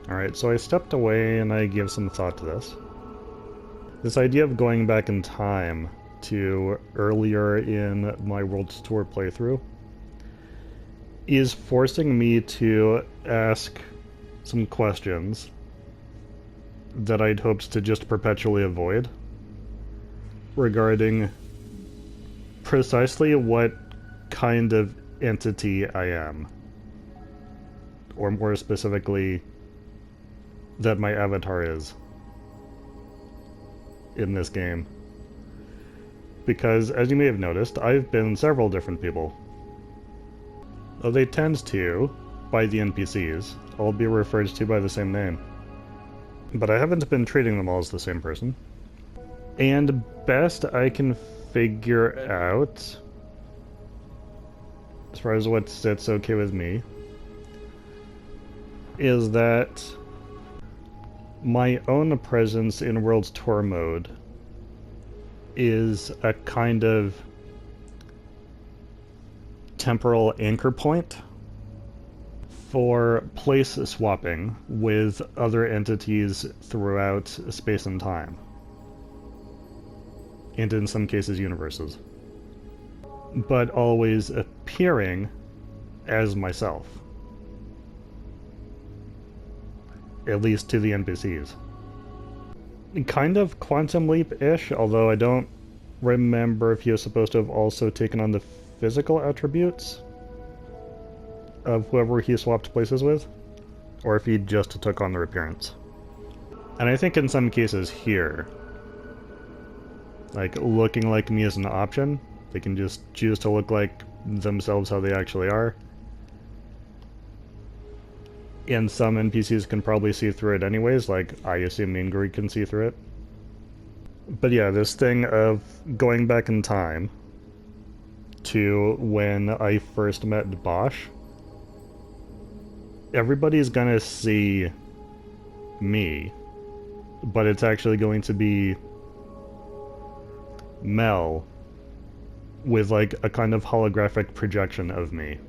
Alright, so I stepped away and I gave some thought to this. This idea of going back in time to earlier in my World Tour playthrough is forcing me to ask some questions that I'd hoped to just perpetually avoid regarding precisely what kind of entity I am. Or more specifically, that my avatar is in this game. Because, as you may have noticed, I've been several different people. Though they tend to, by the NPCs, all be referred to by the same name. But I haven't been treating them all as the same person. And best I can figure out, as far as what sits okay with me, is that my own presence in World Tour mode is a kind of temporal anchor point for place swapping with other entities throughout space and time. And in some cases, universes. But always appearing as myself. At least to the NPCs. Kind of Quantum Leap-ish, although I don't remember if he was supposed to have also taken on the physical attributes of whoever he swapped places with, or if he just took on their appearance. And I think in some cases here, like, looking like me is an option. They can just choose to look like themselves how they actually are. And some NPCs can probably see through it anyways, like I assume Ingrid can see through it. But yeah, this thing of going back in time to when I first met Bosch, everybody's gonna see me, but it's actually going to be Mel with like a kind of holographic projection of me.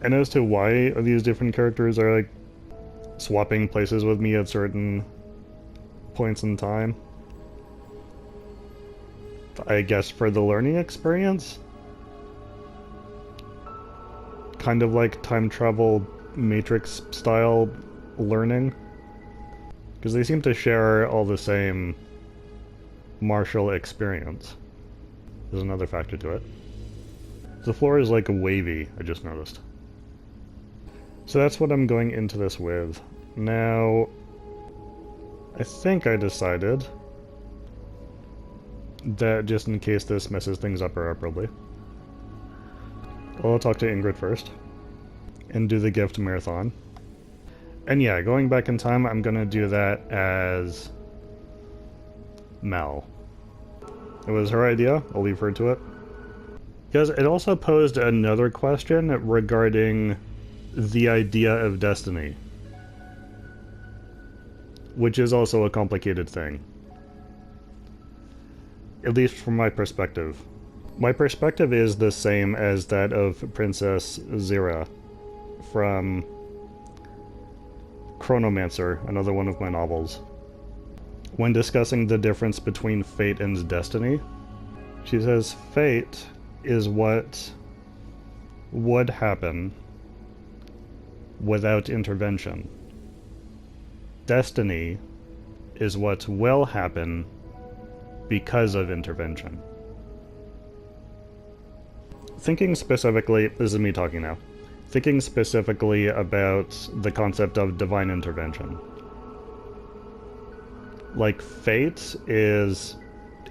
And as to why these different characters are like swapping places with me at certain points in time, I guess for the learning experience? Kind of like time travel Matrix style learning? Because they seem to share all the same martial experience. There's another factor to it. The floor is like wavy, I just noticed. So that's what I'm going into this with. Now, I think I decided that just in case this messes things up irreparably, I'll talk to Ingrid first and do the gift marathon. And yeah, going back in time, I'm gonna do that as Mel. It was her idea, I'll leave her to it. Because it also posed another question regarding the idea of destiny, which is also a complicated thing. At least from my perspective. My perspective is the same as that of Princess Zira from Chronomancer, another one of my novels. When discussing the difference between fate and destiny, she says fate is what would happen without intervention. Destiny is what will happen because of intervention. Thinking specifically, this is me talking now, thinking specifically about the concept of divine intervention. Like, fate is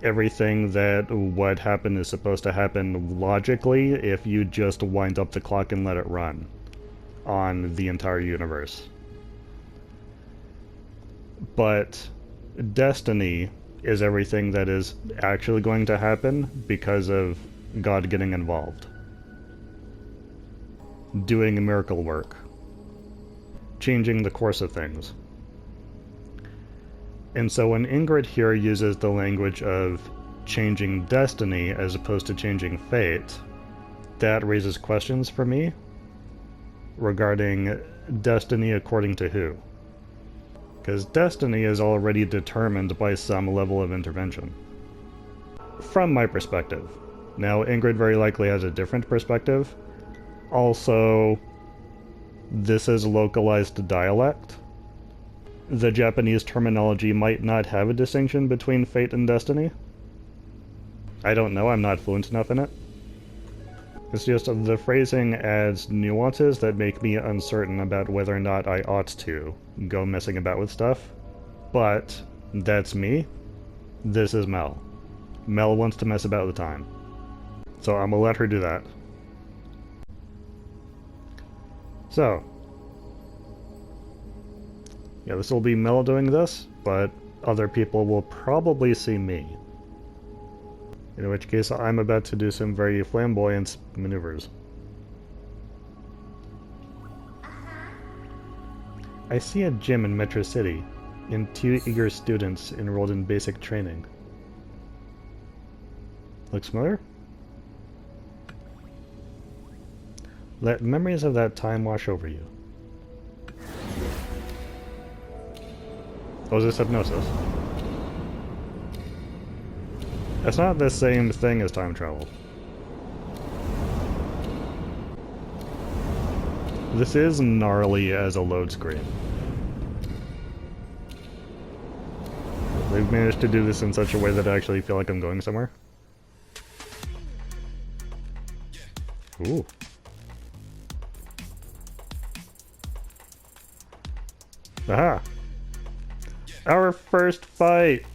everything that what happened is supposed to happen logically if you just wind up the clock and let it run on the entire universe. But destiny is everything that is actually going to happen because of God getting involved. Doing miracle work. Changing the course of things. And so when Ingrid here uses the language of changing destiny as opposed to changing fate, that raises questions for me regarding destiny according to who. Because destiny is already determined by some level of intervention. From my perspective. Now, Ingrid very likely has a different perspective. Also, this is localized dialect. The Japanese terminology might not have a distinction between fate and destiny. I don't know, I'm not fluent enough in it. It's just the phrasing adds nuances that make me uncertain about whether or not I ought to go messing about with stuff. But that's me. This is Mel. Mel wants to mess about with time. So I'm gonna let her do that. So. Yeah, this will be Mel doing this, but other people will probably see me. In which case, I'm about to do some very flamboyant maneuvers. I see a gym in Metro City, and 2 eager students enrolled in basic training. Looks familiar? Let memories of that time wash over you. Oh, is this hypnosis? That's not the same thing as time travel. This is gnarly as a load screen. They've managed to do this in such a way that I actually feel like I'm going somewhere. Ooh. Aha! Our first fight!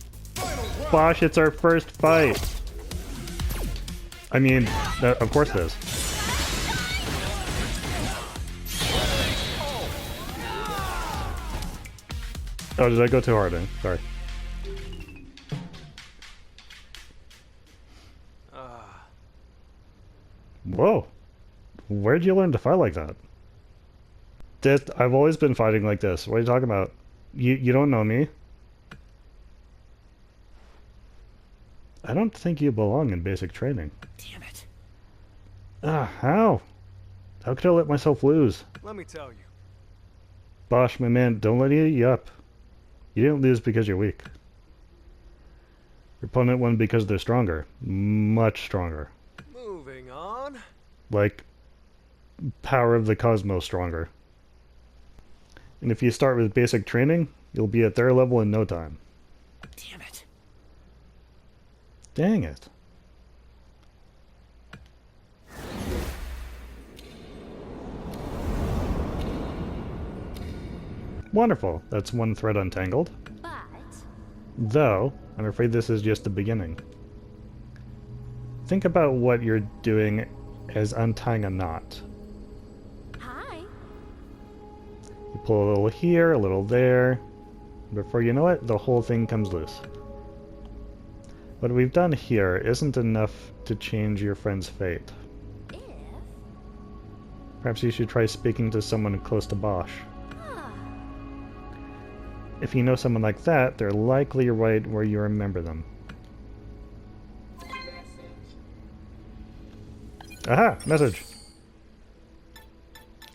Bosch, it's our first fight! I mean, of course it is. Oh, did I go too hard in? Sorry. Whoa! Where'd you learn to fight like that? I've always been fighting like this. What are you talking about? You don't know me? I don't think you belong in basic training. Damn it. How? How could I let myself lose? Let me tell you. Bosch, my man, don't let you eat you up. You didn't lose because you're weak. Your opponent won because they're stronger. Much stronger. Moving on. Like, power of the cosmos stronger. And if you start with basic training, you'll be at their level in no time. Damn it. Dang it. Wonderful. That's one thread untangled. But Though, I'm afraid this is just the beginning. Think about what you're doing as untying a knot. hi. You pull a little here, a little there. Before you know it, the whole thing comes loose. What we've done here isn't enough to change your friend's fate. If Perhaps you should try speaking to someone close to Bosch. ah, If you know someone like that, they're likely right where you remember them. Aha! Message!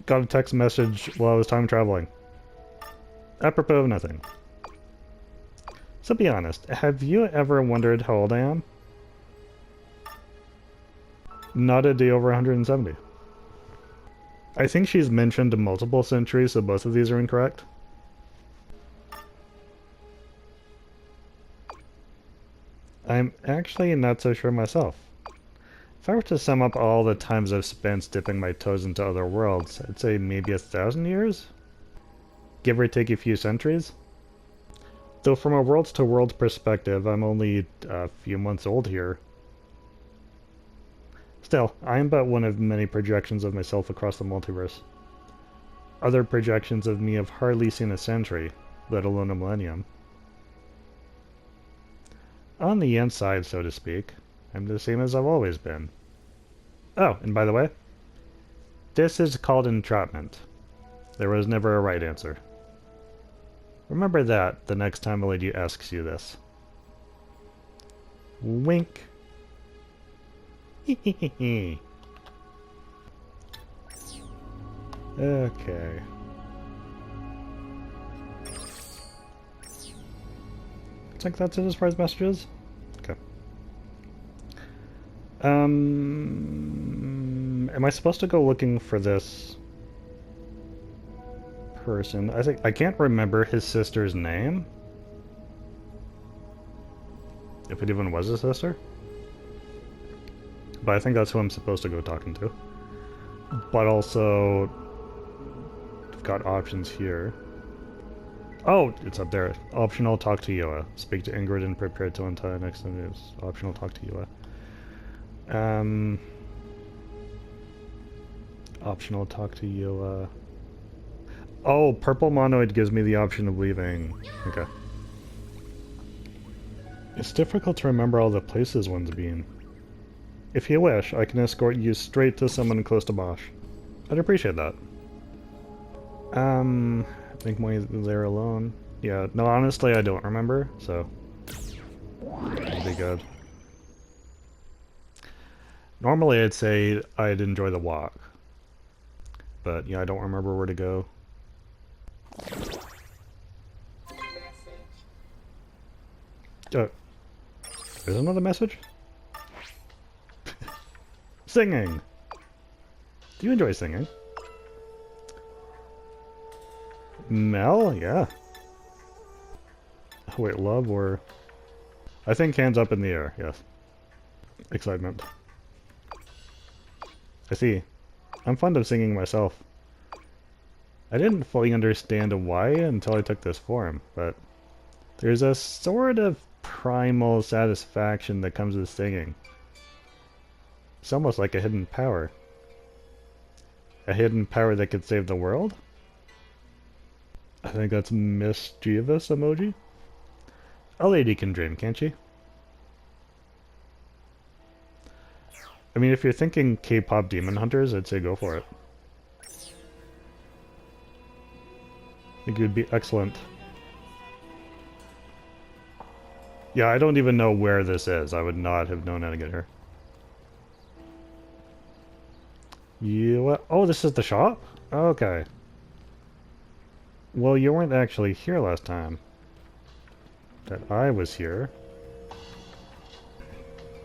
Got a text message while I was time traveling. Apropos of nothing. So be honest, have you ever wondered how old I am? Not a day over 170. I think she's mentioned multiple centuries, so both of these are incorrect. I'm actually not so sure myself. If I were to sum up all the times I've spent dipping my toes into other worlds, I'd say maybe 1,000 years? Give or take a few centuries? Though from a world-to-world perspective, I'm only a few months old here. Still, I am but one of many projections of myself across the multiverse. Other projections of me have hardly seen a century, let alone a millennium. On the inside, so to speak, I'm the same as I've always been. Oh, and by the way, this is called entrapment. There was never a right answer. Remember that the next time a lady asks you this. Wink. Okay. think that's it as far as messages. Okay. Am I supposed to go looking for this person? I can't remember his sister's name. If it even was a sister. But I think that's who I'm supposed to go talking to. But also, I've got options here. Oh, it's up there. Optional, talk to Yoa. Speak to Ingrid and prepare to untie next time. It's optional, talk to Yoa. Optional, talk to Yoa. Oh, purple monoid gives me the option of leaving. Okay. It's difficult to remember all the places one's been. If you wish, I can escort you straight to someone close to Bosch. I'd appreciate that. I think Moi's there alone. Yeah, no, honestly, I don't remember, so... it'll be good. Normally, I'd say I'd enjoy the walk. But, yeah, I don't remember where to go. There's another message? Singing! Do you enjoy singing? Mel? Yeah. Wait, love or... I think hands up in the air, yes. Excitement. I see. I'm fond of singing myself. I didn't fully understand why until I took this form, but... there's a sort of primal satisfaction that comes with singing. It's almost like a hidden power. A hidden power that could save the world? I think that's mischievous emoji. A lady can dream, can't she? I mean, if you're thinking K-pop demon hunters, I'd say go for it. I think it would be excellent. Yeah, I don't even know where this is. I would not have known how to get here. Oh, this is the shop? Okay. Well, you weren't actually here last time. That I was here.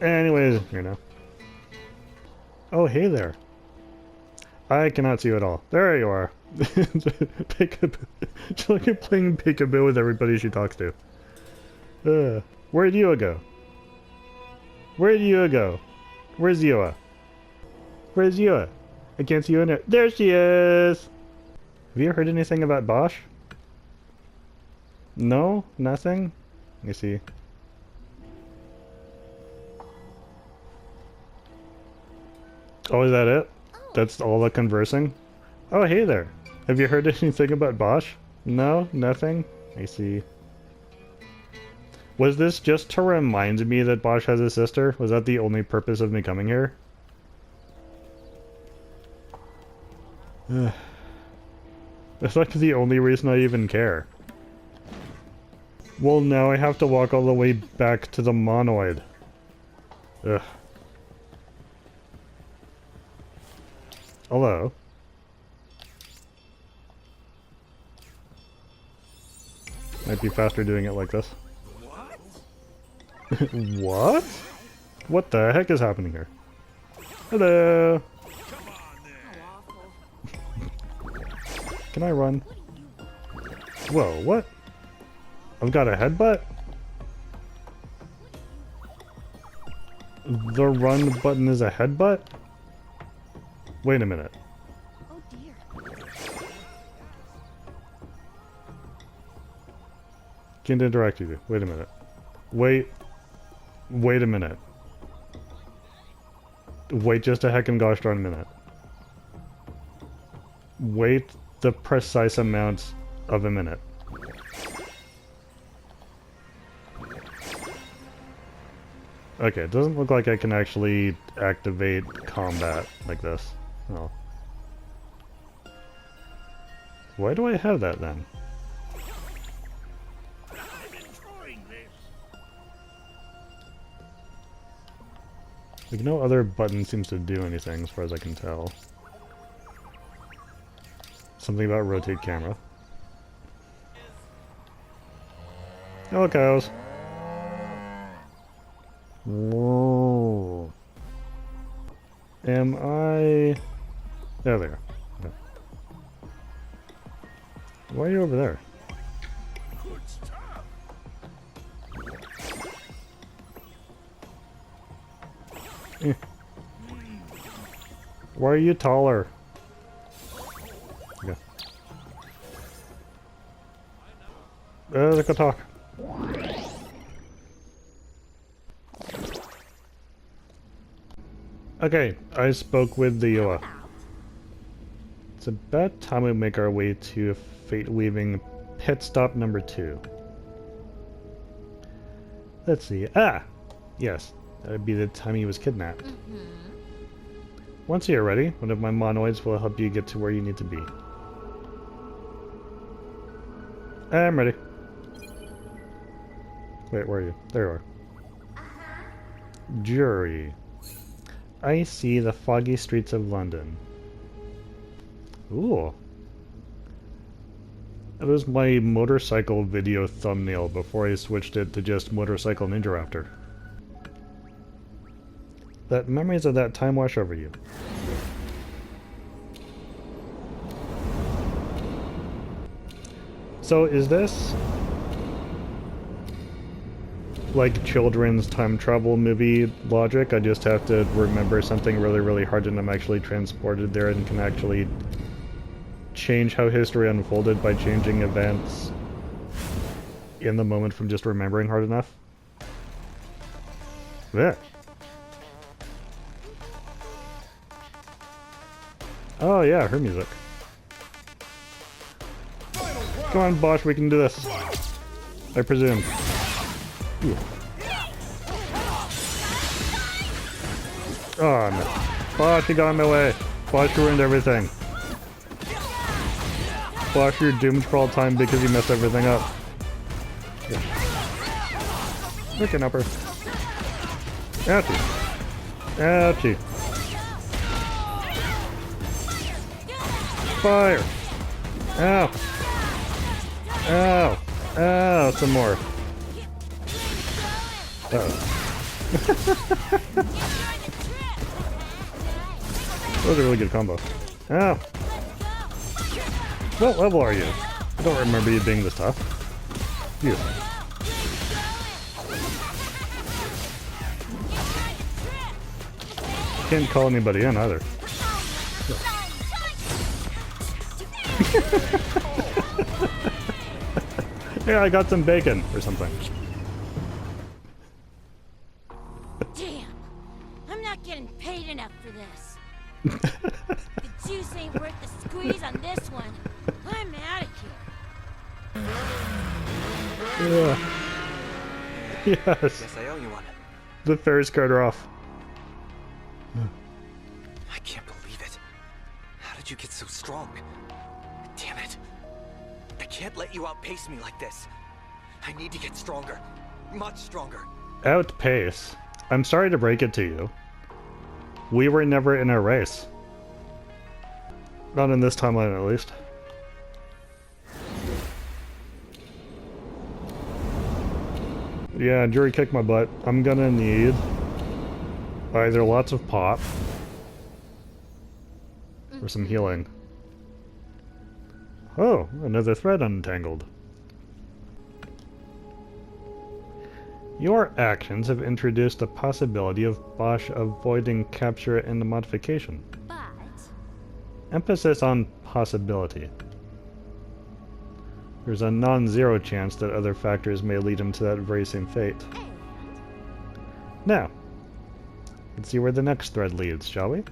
Anyways, you know. Oh, hey there. I cannot see you at all. There you are. Peekaboo. She's like playing peekaboo with everybody she talks to. Where'd Yua go? Where'd Yua go? Where's Yua? Where's Yua? I can't see you in there. There she is! Have you heard anything about Bosch? No? Nothing? Let me see. Oh, is that it? That's all the conversing? Oh, hey there. Have you heard anything about Bosch? No? Nothing? I see. Was this just to remind me that Bosch has a sister? Was that the only purpose of me coming here? That's like the only reason I even care. Well, now I have to walk all the way back to the monoid. Ugh. Hello. Might be faster doing it like this. What? What? What the heck is happening here? Hello. Can I run? Whoa, what? I've got a headbutt? The run button is a headbutt? Wait a minute. Oh dear. Can't interact with you. Wait a minute. Wait a minute. Wait just a heckin' gosh darn minute. Wait the precise amount of a minute. Okay, it doesn't look like I can actually activate combat like this. Oh. Why do I have that then? Like, no other button seems to do anything as far as I can tell. Something about rotate camera. Hello, cows. Whoa. Am I... Oh, there. Okay. Why are you over there? Eh. Why are you taller? Yeah. They can talk. Okay, I spoke with the It's about time we make our way to fate-weaving pit stop number 2. Let's see. Ah! Yes, that would be the time he was kidnapped. Once you're ready, one of my monoids will help you get to where you need to be. I'm ready. Wait, where are you? There you are. Jury. I see the foggy streets of London. Ooh. That was my motorcycle video thumbnail before I switched it to just Motorcycle Ninja Raptor. That memories of that time wash over you. So is this like children's time travel movie logic? I just have to remember something really, really hard and I'm actually transported there and can actually change how history unfolded by changing events in the moment from just remembering hard enough? Yeah. Oh yeah, her music. Come on, Bosch, we can do this. I presume. Ooh. Oh no. Bosch, you got in my way. Bosch ruined everything. Bosch, you're doomed for all time because you messed everything up. Yeah. Looking up her. Ouchie. Ouchie. Fire! Ow! Ow! Ow! Some more. Uh-oh. That was a really good combo. Ow! What level are you? I don't remember you being this tough. You. Can't call anybody in either. Yeah, I got some bacon or something. Damn! I'm not getting paid enough for this. The juice ain't worth the squeeze on this one. I'm out of here. Yeah. Yes. Guess I owe you one. The Ferris card are off. I can't believe it. How did you get so strong? Damn it. I can't let you outpace me like this. I need to get stronger. Much stronger. Outpace? I'm sorry to break it to you. We were never in a race. Not in this timeline, at least. Yeah, Jury kicked my butt. I'm gonna need either lots of pop or some healing. Oh, another thread untangled. Your actions have introduced the possibility of Bosch avoiding capture and modification. But Emphasis on possibility. There's a non-zero chance that other factors may lead him to that very same fate. Now, let's see where the next thread leads, shall we?